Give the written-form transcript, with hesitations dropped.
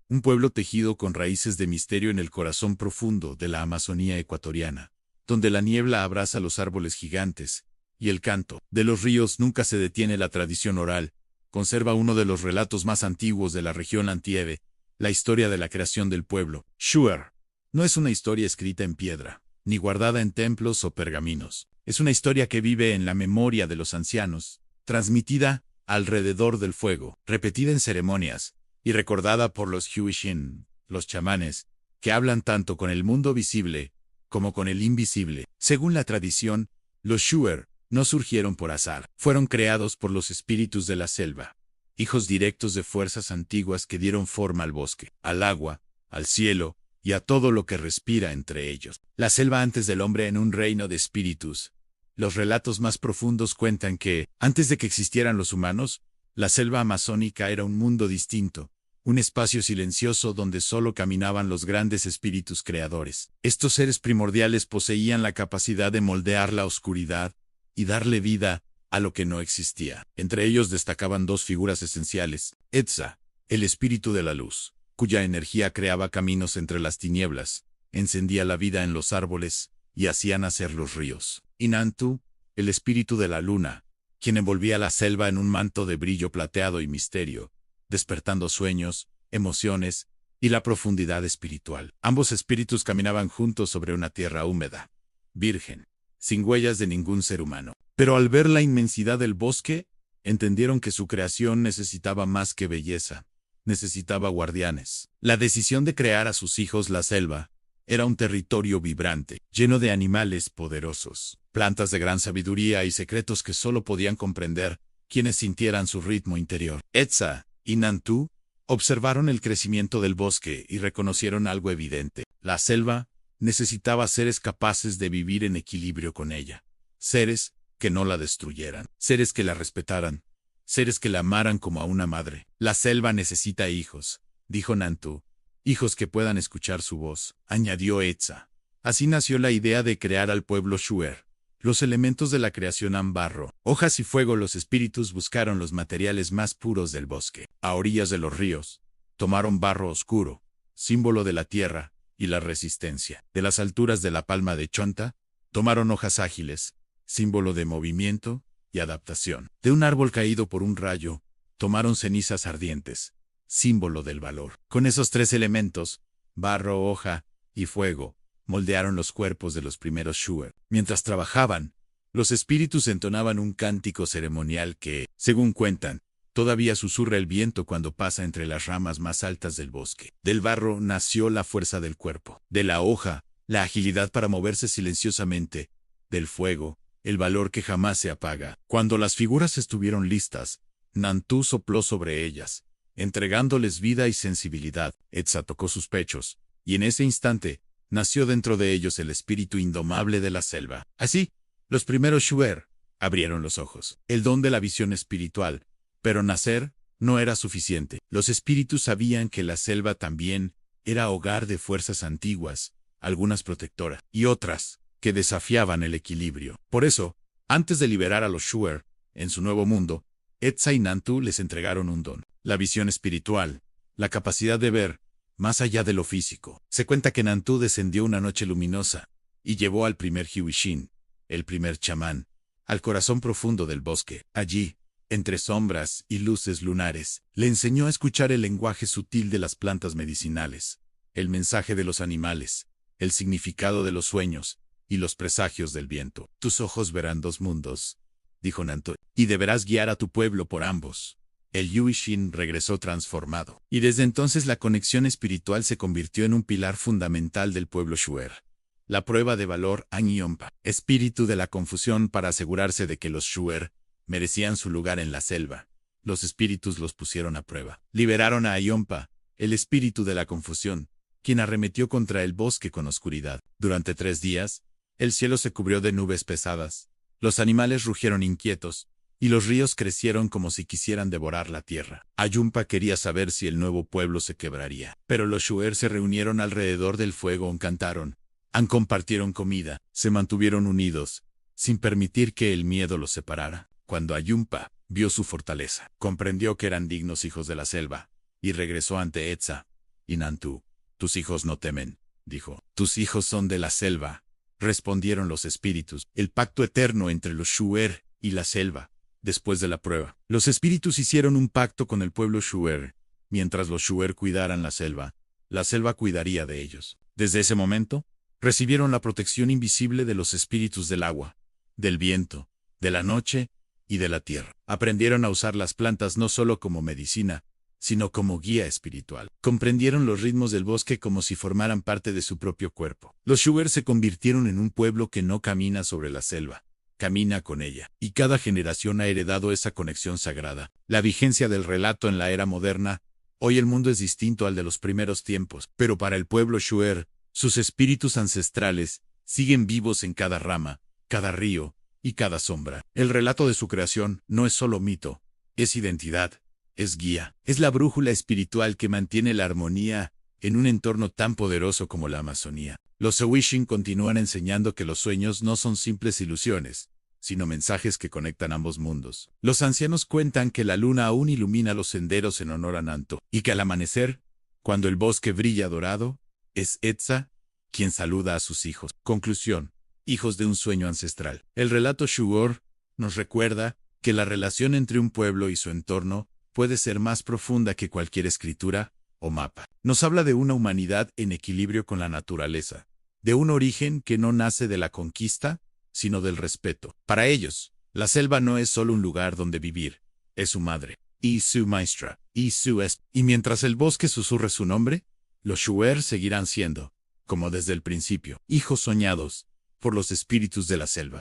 un pueblo tejido con raíces de misterio en el corazón profundo de la Amazonía ecuatoriana, donde la niebla abraza los árboles gigantes, y el canto de los ríos nunca se detiene. La tradición oral conserva uno de los relatos más antiguos de la región Antieve, la historia de la creación del pueblo. Shuar no es una historia escrita en piedra, ni guardada en templos o pergaminos. Es una historia que vive en la memoria de los ancianos, transmitida alrededor del fuego, repetida en ceremonias, y recordada por los Huishin, los chamanes, que hablan tanto con el mundo visible como con el invisible. Según la tradición, los Shuar no surgieron por azar, fueron creados por los espíritus de la selva, hijos directos de fuerzas antiguas que dieron forma al bosque, al agua, al cielo y a todo lo que respira entre ellos. La selva antes del hombre en un reino de espíritus. Los relatos más profundos cuentan que, antes de que existieran los humanos, la selva amazónica era un mundo distinto, un espacio silencioso donde solo caminaban los grandes espíritus creadores. Estos seres primordiales poseían la capacidad de moldear la oscuridad y darle vida a lo que no existía. Entre ellos destacaban dos figuras esenciales: Etza, el espíritu de la luz, cuya energía creaba caminos entre las tinieblas, encendía la vida en los árboles y hacía nacer los ríos; y Nantu, el espíritu de la luna, quien envolvía la selva en un manto de brillo plateado y misterio, despertando sueños, emociones y la profundidad espiritual. Ambos espíritus caminaban juntos sobre una tierra húmeda, virgen, sin huellas de ningún ser humano. Pero al ver la inmensidad del bosque, entendieron que su creación necesitaba más que belleza, necesitaba guardianes. La decisión de crear a sus hijos la selva era un territorio vibrante, lleno de animales poderosos, plantas de gran sabiduría y secretos que solo podían comprender quienes sintieran su ritmo interior. Etza y Nantu observaron el crecimiento del bosque y reconocieron algo evidente: la selva necesitaba seres capaces de vivir en equilibrio con ella, seres que no la destruyeran, seres que la respetaran, seres que la amaran como a una madre. La selva necesita hijos, dijo Nantu, hijos que puedan escuchar su voz, añadió Etza. Así nació la idea de crear al pueblo Shuar. Los elementos de la creación han barro, hojas y fuego. Los espíritus buscaron los materiales más puros del bosque. A orillas de los ríos, tomaron barro oscuro, símbolo de la tierra y la resistencia. De las alturas de la palma de Chonta, tomaron hojas ágiles, símbolo de movimiento y adaptación. De un árbol caído por un rayo, tomaron cenizas ardientes, símbolo del valor. Con esos tres elementos, barro, hoja y fuego, moldearon los cuerpos de los primeros Shuar. Mientras trabajaban, los espíritus entonaban un cántico ceremonial que, según cuentan, todavía susurra el viento cuando pasa entre las ramas más altas del bosque. Del barro nació la fuerza del cuerpo, de la hoja, la agilidad para moverse silenciosamente, del fuego, el valor que jamás se apaga. Cuando las figuras estuvieron listas, Nantu sopló sobre ellas, entregándoles vida y sensibilidad. Etza tocó sus pechos, y en ese instante, nació dentro de ellos el espíritu indomable de la selva. Así, los primeros Shuar abrieron los ojos, el don de la visión espiritual, pero nacer no era suficiente. Los espíritus sabían que la selva también era hogar de fuerzas antiguas, algunas protectoras, y otras que desafiaban el equilibrio. Por eso, antes de liberar a los Shuar en su nuevo mundo, Etza y Nantu les entregaron un don: la visión espiritual, la capacidad de ver más allá de lo físico. Se cuenta que Nantu descendió una noche luminosa y llevó al primer Huishin, el primer chamán, al corazón profundo del bosque. Allí, entre sombras y luces lunares, le enseñó a escuchar el lenguaje sutil de las plantas medicinales, el mensaje de los animales, el significado de los sueños y los presagios del viento. Tus ojos verán dos mundos, dijo Nantu, y deberás guiar a tu pueblo por ambos. El Huishin regresó transformado, y desde entonces la conexión espiritual se convirtió en un pilar fundamental del pueblo Shuar. La prueba de valor Anyompa, espíritu de la confusión. Para asegurarse de que los Shuar merecían su lugar en la selva, los espíritus los pusieron a prueba. Liberaron a Ayompa, el espíritu de la confusión, quien arremetió contra el bosque con oscuridad. Durante 3 días, el cielo se cubrió de nubes pesadas, los animales rugieron inquietos, y los ríos crecieron como si quisieran devorar la tierra. Ayumpa quería saber si el nuevo pueblo se quebraría. Pero los Shuar se reunieron alrededor del fuego, cantaron, compartieron comida, se mantuvieron unidos, sin permitir que el miedo los separara. Cuando Ayumpa vio su fortaleza, comprendió que eran dignos hijos de la selva, y regresó ante Etza, Y Nantu, tus hijos no temen, dijo. Tus hijos son de la selva, respondieron los espíritus. El pacto eterno entre los Shu'er y la selva. Después de la prueba, los espíritus hicieron un pacto con el pueblo Shu'er. Mientras los Shu'er cuidaran la selva cuidaría de ellos. Desde ese momento, recibieron la protección invisible de los espíritus del agua, del viento, de la noche y de la tierra. Aprendieron a usar las plantas no solo como medicina, sino como guía espiritual. Comprendieron los ritmos del bosque como si formaran parte de su propio cuerpo. Los Shu'er se convirtieron en un pueblo que no camina sobre la selva, camina con ella. Y cada generación ha heredado esa conexión sagrada. La vigencia del relato en la era moderna. Hoy el mundo es distinto al de los primeros tiempos, pero para el pueblo Shu'er, sus espíritus ancestrales siguen vivos en cada rama, cada río y cada sombra. El relato de su creación no es solo mito, es identidad, es guía, es la brújula espiritual que mantiene la armonía en un entorno tan poderoso como la Amazonía. Los Sewishin continúan enseñando que los sueños no son simples ilusiones, sino mensajes que conectan ambos mundos. Los ancianos cuentan que la luna aún ilumina los senderos en honor a Nanto, y que al amanecer, cuando el bosque brilla dorado, es Etza quien saluda a sus hijos. Conclusión: hijos de un sueño ancestral. El relato Shu'er nos recuerda que la relación entre un pueblo y su entorno puede ser más profunda que cualquier escritura o mapa. Nos habla de una humanidad en equilibrio con la naturaleza, de un origen que no nace de la conquista, sino del respeto. Para ellos, la selva no es solo un lugar donde vivir, es su madre, y su maestra, y y mientras el bosque susurre su nombre, los Shu'er seguirán siendo, como desde el principio, hijos soñados por los espíritus de la selva.